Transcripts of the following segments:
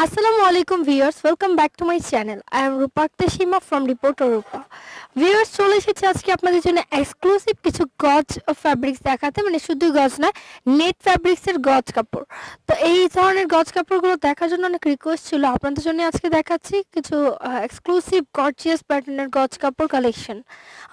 Assalamu alaikum viewers, welcome back to my channel. I am Rupak Teshima from Reporter Rupa. Viewers চলে এসেছে আজকে আপনাদের জন্য exclusive কিছু গজ ফ্যাব্রিক্স দেখাতে, মানে শুধু গজ না, নেট ফ্যাব্রিক্সের গজ কাপড়। তো এই ধরনের গজ কাপড়গুলো দেখার জন্য অনেক রিকোয়েস্ট ছিল, আপনাদের জন্য আজকে দেখাচ্ছি কিছু এক্সক্লুসিভ গর্জিয়াস প্যাটার্নের গজ কাপড় কালেকশন।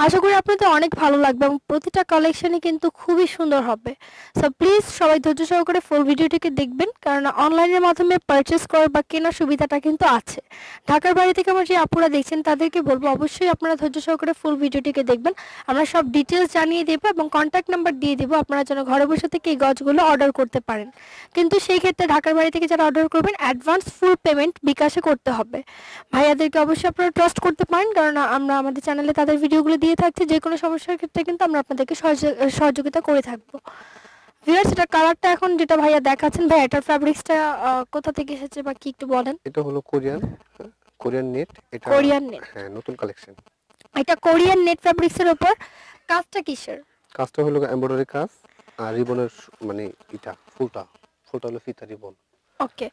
আশা করি আপনাদের অনেক ভালো লাগবে এবং প্রতিটা কালেকশনই কিন্তু খুবই সুন্দর হবে। সো প্লিজ সবাই ধৈর্য সহকারে ফুল ভিডিওটিকে দেখবেন, কারণ অনলাইনের মাধ্যমে পারচেস করার বা কেনার সুবিধাটা কিন্তু আছে। ঢাকার বাড়ি থেকে আমার যে আপুরা দেখছেন তাদেরকে বলবো অবশ্যই আপনারা ধৈর্য সহকারে ফুল ভিডিওটিকে দেখবেন। আমরা সব ডিটেলস জানিয়ে দেবো এবং কন্ট্যাক্ট নাম্বার দিয়ে দেবো, আপনারা যেন ঘরে বসে থেকে এই গজগুলো অর্ডার করতে পারেন। কিন্তু সেই ক্ষেত্রে ঢাকার বাড়ি থেকে যারা অর্ডার করবেন অ্যাডভান্স ফুল পেমেন্ট বিকাশে করতে হবে। ভাইয়াদেরকে অবশ্যই আপনারা ট্রাস্ট করতে পারেন, কারণ আমরা আমাদের চ্যানেলে তাদের ভিডিওগুলো দিয়ে থাকছি। যে কোনো সমস্যার ক্ষেত্রে কিন্তু আমরা আপনাদেরকে সহযোগিতা করে থাকবো। ভিউয়ার্স, এটা কালারটা এখন যেটা ভাইয়া দেখাচ্ছেন, ভাই এটার ফ্যাব্রিক্সটা কোথা থেকে এসেছে বা কি একটু বলেন। এটা হলো কোরিয়ান নেট। এটা কোরিয়ান নেট, হ্যাঁ, নতুন কালেকশন। এটা কোরিয়ান নেট ফ্যাব্রিক্সের উপর কাজটা কিসের? কাজটা হলো এমব্রয়ডারি কাজ, আর রিবনের মানে এটা ফুলটা হলো ফিতা রিবন। ওকে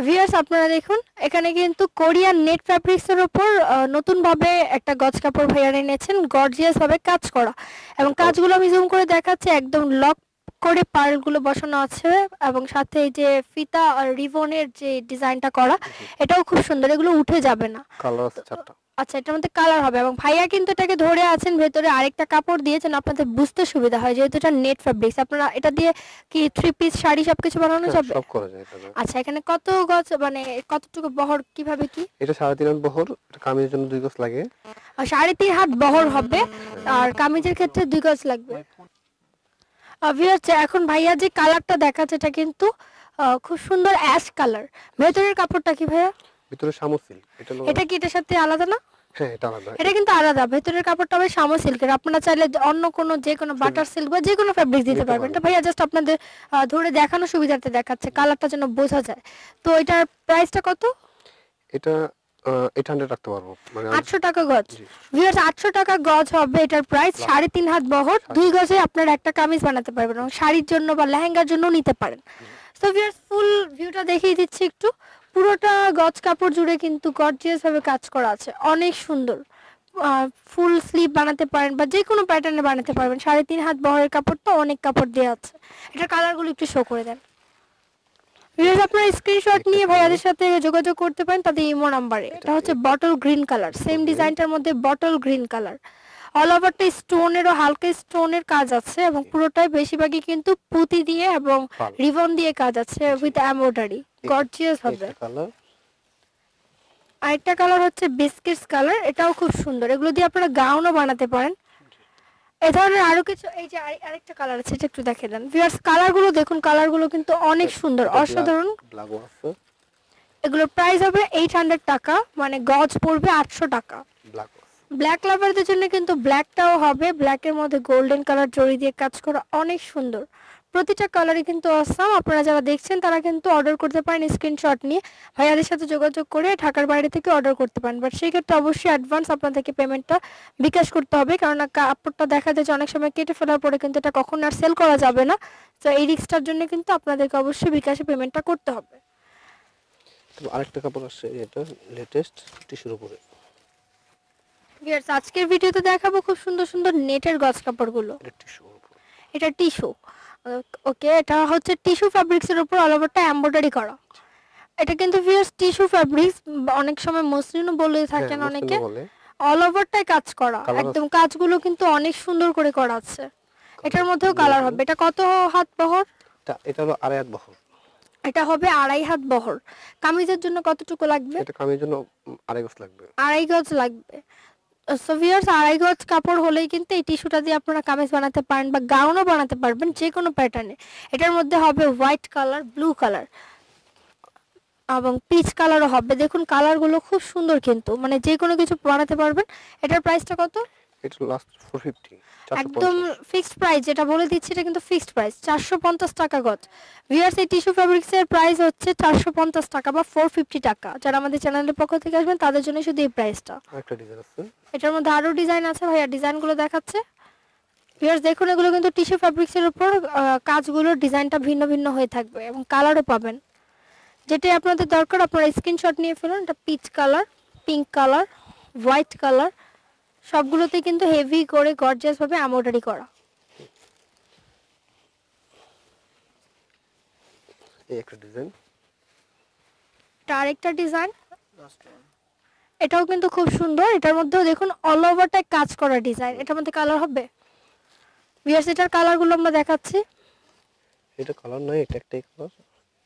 ভিউয়ার্স, আপনারা দেখুন এখানে কিন্তু কোরিয়ান নেট ফ্যাব্রিক্সের উপর নতুন ভাবে একটা গজ কাপড় ভাইয়া এনেছেন, গর্জিয়াস ভাবে কাজ করা, এবং কাজগুলো আমি জুম করে দেখাচ্ছি, একদম লক করে পার্লগুলো বসানো আছে এবং সাথে এই যে ফিতা আর রিবনের যে ডিজাইনটা করা, এটাও খুব সুন্দর, এগুলো উঠে যাবে না। কালার আছে চারটা। আচ্ছা, এটার মধ্যে কালার হবে এবং ভাইয়া কিন্তু এটাকে ধরে আছেন, ভেতরে আরেকটা কাপড় দিয়েছেন আপনাদের বুঝতে সুবিধা হয়, যেহেতু এটা নেট ফ্যাব্রিক্স। আপনারা এটা দিয়ে কি থ্রি পিস শাড়ি সবকিছু বানানো যাবে? সব করা যায় এটা। আচ্ছা, এখানে কত গজ, মানে কতটুকু বহর, কিভাবে কি? এটা 3.5 হাত বহর, এটা কামিজের জন্য 2 গজ লাগে। আর 3.5 হাত বহর হবে, আর কামিজের ক্ষেত্রে 2 গজ লাগবে। ভিউয়ার্স, এখন ভাইয়া যে কালারটা দেখাচ্ছে এটা কিন্তু খুব সুন্দর অ্যাশ কালার। ভেতরের কাপড়টা কি ভাইয়া? ভিতরে শামু সিল্ক। এটা কি এটার সাথে আলাদা না? হ্যাঁ, এটা আলাদা। এটা কিন্তু আলাদা, ভেতরের কাপড়টা হবে শামু সিল্কের। আপনারা চাইলে অন্য কোনো যে কোনো বাটার সিল্ক বা যে কোনো ফ্যাব্রিক দিতে পারবেন। এটা ভাইয়া জাস্ট আপনাদের ধরে দেখানো সুবিধার্থে দেখাচ্ছে, কালারটা যেন বোঝা যায়। তো এটার প্রাইসটা কত? এটা 800 রাখতে পারবো, মানে 800 টাকা গজ। ভিউয়ার্স, 800 টাকা গজ হবে এটার প্রাইস। 3.5 হাত বহর, 2 গজে আপনারা একটা কামিজ বানাতে পারবেন এবং শাড়ির জন্য বা লেহেঙ্গার জন্য নিতে পারেন। সো ভিউয়ার্স, ফুল ভিউটা দেখিয়ে দিচ্ছি একটু। পুরোটা গজ কাপড় জুড়ে কিন্তু গর্জিয়াস ভাবে কাজ করা আছে, অনেক সুন্দর। ফুল স্লিভ বানাতে পারেন বা যে কোনো প্যাটার্নে বানাতে পারবেন। 3.5 হাত বহরের কাপড়টা অনেক কাপড় দেওয়া আছে। এটার কালারগুলো একটু শো করে দেন। ভিউয়ার্স, আপনারা স্ক্রিনশট নিয়ে ভাইয়াদের সাথে যোগাযোগ করতে পারেন তাদের ইমো নাম্বারে। এটা হচ্ছে বটল গ্রিন কালার, সেম ডিজাইনটার মধ্যে বটল গ্রিন কালার। অল ওভারটা স্টোনেরও হালকা স্টোনের কাজ আছে এবং পুরোটাই বেশিরভাগই কিন্তু পুঁতি দিয়ে এবং রিবন দিয়ে কাজ আছে উইথ এমব্রয়ডারি, গর্জিয়াস হবে। আরেকটা কালার হচ্ছে বিস্কিটস কালার, এটাও খুব সুন্দর। এগুলো দিয়ে আপনারা গাউনও বানাতে পারেন। এই ধরনের আরো কিছু, এই যে আরেকটা কালার আছে, এটা একটু দেখে দেন। ভিউয়ার্স, কালারগুলো দেখুন, কালারগুলো কিন্তু অনেক সুন্দর, অসাধারণ। এগুলোর প্রাইস হবে 800 টাকা, মানে গজ পড়বে 800 টাকা। ব্ল্যাক লাভারদের জন্য কিন্তু ব্ল্যাকটাও হবে, ব্ল্যাকের মধ্যে গোল্ডেন কালার জড়ি দিয়ে কাজ করা, অনেক সুন্দর। প্রতিটা কালারই কিন্তু অসাম। আপনারা যারা দেখছেন তারা কিন্তু অর্ডার করতে পারেন স্ক্রিনশট নিয়ে, ভাইয়াদের সাথে যোগাযোগ করে ঢাকার বাইরে থেকে অর্ডার করতে পারেন। বাট সেই ক্ষেত্রে অবশ্যই অ্যাডভান্স আপনাদেরকে পেমেন্টটা বিকাশ করতে হবে, কারণ কাপড়টা দেখা যায় যে অনেক সময় কেটে ফেলার পরে কিন্তু এটা কখন আর সেল করা যাবে না। তো এই রিস্কটার জন্য কিন্তু আপনাদেরকে অবশ্যই বিকাশে পেমেন্টটা করতে হবে। তো আরেকটা কাপড় আছে, এটা লেটেস্ট টিস্যুর উপরে। ভিউয়ার্স, আজকের ভিডিওতে দেখাবো খুব সুন্দর সুন্দর নেটের গজ কাপড়গুলো। এটা টিস্যু। ওকে, এটা হচ্ছে টিস্যু ফ্যাব্রিক্সের উপর অল ওভারটা এমব্রয়ডারি করা। এটা কিন্তু ভিউয়ার্স টিস্যু ফ্যাব্রিক্স, অনেক সময় মসলিনও বলে থাকেন অনেকে। অল ওভারটাই কাজ করা, একদম কাজগুলো কিন্তু অনেক সুন্দর করে করা আছে। এটার মধ্যেও কালার হবে। এটা কত হাত বহর? এটা হলো 2.5 হাত বহর। এটা হবে 2.5 হাত বহর। কামিজের জন্য কতটুকু লাগবে? এটা কামিজের জন্য 2.5 গজ লাগবে। 2.5 গজ লাগবে। সো ভিউয়ার্স, 2.5 গজ কাপড় হলেই কিন্তু এই টিস্যুটা দিয়ে আপনারা কামিজ বানাতে পারেন বা গাউনও বানাতে পারবেন যে কোনো প্যাটার্নে। এটার মধ্যে হবে হোয়াইট কালার, ব্লু কালার এবং পিচ কালারও হবে। দেখুন কালারগুলো খুব সুন্দর, কিন্তু মানে যে কোনো কিছু বানাতে পারবেন। এটার প্রাইসটা কত? এটা লাস্ট 450, একদম ফিক্সড প্রাইস, যেটা বলে দিচ্ছি এটা কিন্তু ফিক্সড প্রাইস, 450 টাকা গজ। ভিউয়ার্স, এই টিস্যু ফ্যাব্রিক্সের প্রাইস হচ্ছে 450 টাকা বা 450 টাকা। যারা আমাদের চ্যানেলের পক্ষ থেকে আসবেন তাদের জন্য শুধু এই প্রাইসটা। একটা ডিজাইন আছে, এটার মধ্যে আরো ডিজাইন আছে, ভাইয়া ডিজাইনগুলো দেখাচ্ছে। ভিউয়ার্স দেখুন, এগুলো কিন্তু টিস্যু ফ্যাব্রিক্সের উপর কাজগুলোর ডিজাইনটা ভিন্ন ভিন্ন হয়ে থাকবে এবং কালারও পাবেন। যেটাই আপনাদের দরকার আপনারা স্ক্রিনশট নিয়ে ফেলুন। এটা peach colour, pink colour, white colour, সবগুলোতে কিন্তু হেভি করে গর্জিয়াস ভাবে এমব্রয়ডারি করা। এই একটা ডিজাইন, এটা আরেকটা ডিজাইন, এটাও কিন্তু খুব সুন্দর। এটার মধ্যেও দেখুন অল ওভারটা কাজ করা ডিজাইন। এটার মধ্যে কালার হবে ভিউয়ার্স, এটার কালারগুলো আমরা দেখাচ্ছি। এটা কালার নাই, এটা একটাই কালার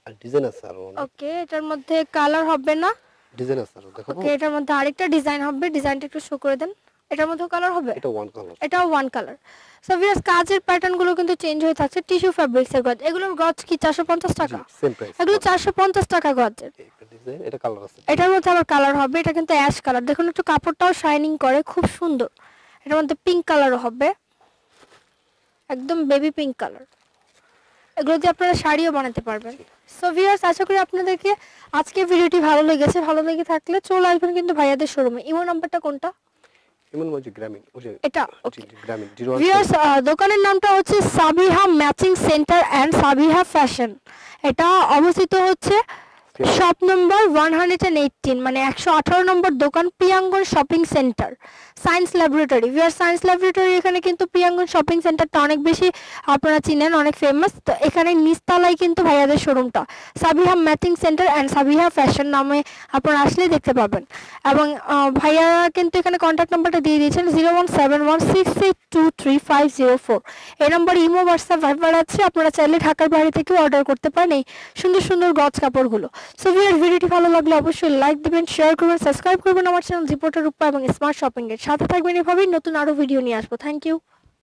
আর ডিজাইন আছে আরো অনেক। ওকে, এটার মধ্যে কালার হবে না, ডিজাইন আছে আরো, দেখাবো? ওকে এটার মধ্যে আরেকটা ডিজাইন হবে, ডিজাইনটা একটু শো করে দেন। এটার মধ্যেও কালার হবে, এটা ওয়ান কালার, এটাও ওয়ান কালার। সো ভিউয়ার্স কাজের প্যাটার্নগুলো কিন্তু চেঞ্জ হয়ে থাকছে। টিস্যু ফ্যাব্রিক্সের গজ, এগুলোর গজ কি 450 টাকা? সেম প্রাইস, এগুলো 450 টাকা গজের। একটা ডিজাইন, এটা কালার আছে। এটার মধ্যে আবার কালার হবে, এটা কিন্তু অ্যাশ কালার, দেখুন একটু কাপড়টাও শাইনিং করে, খুব সুন্দর। এটার মধ্যে পিঙ্ক কালারও হবে, একদম বেবি পিঙ্ক কালার। এগুলো দিয়ে আপনারা শাড়িও বানাতে পারবেন। সো ভিউয়ার্স আশা করি আপনাদেরকে আজকে ভিডিওটি ভালো লেগেছে। ভালো লেগে থাকলে চলে আসবেন কিন্তু ভাইয়াদের শোরুমে। ইমো নাম্বারটা কোনটা? এমন মজা গ্রামীণ, ওই যে এটা ওকে। গ্রামীণ ভিউয়ার্স দোকানের নামটা হচ্ছে Sabiha matching centre and Sabiha fashion. এটা অবস্থিত হচ্ছে শপ নম্বর 118, মানে 118 নম্বর দোকান, Priyangan shopping centre, science laboratory. Viewers science laboratory এখানে কিন্তু প্রিয়াঙ্গন শপিং সেন্টারটা অনেক বেশি আপনারা চিনেন, অনেক ফেমাস। তো এখানে নিচতলায় কিন্তু ভাইয়াদের শোরুমটা, Sabiha matching centre and Sabiha fashion নামে আপনারা আসলেই দেখতে পাবেন। এবং ভাইয়ারা কিন্তু এখানে কন্ট্যাক্ট নাম্বারটা দিয়ে দিয়েছেন 01716823504। এই নম্বরে ইমো, হোয়াটসঅ্যাপ, ভাইবার আছে। আপনারা চাইলে ঢাকার বাইরে থেকেও অর্ডার করতে পারেন এই সুন্দর সুন্দর গজ কাপড়গুলো। সো ভিউয়ার্স ভিডিওটি ভালো লাগলে অবশ্যই লাইক দিবেন, শেয়ার করবেন, সাবস্ক্রাইব করবেন আমার চ্যানেল রিপোর্টার রূপা এবং স্মার্ট শপিং এর সাথে থাকবেন। এভাবেই নতুন আরো ভিডিও নিয়ে আসবো। Thank you.